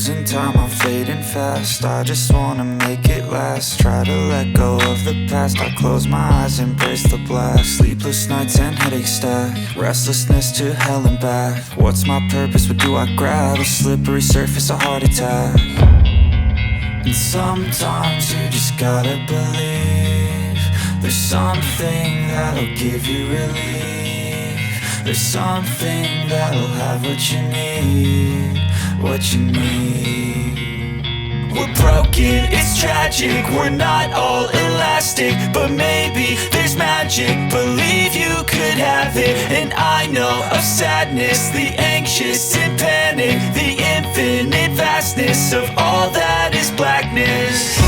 losing time, I'm fading fast. I just wanna make it last. Try to let go of the past. I close my eyes, embrace the blast. Sleepless nights and headaches stack. Restlessness to hell and back. What's my purpose? What do I grab? A slippery surface, a heart attack. And sometimes you just gotta believe there's something that'll give you relief. There's something that'll have what you need, what you need. We're broken, it's tragic, we're not all elastic, but maybe there's magic, believe you could have it. And I know of sadness, the anxious and panic, the infinite vastness of all that is blackness.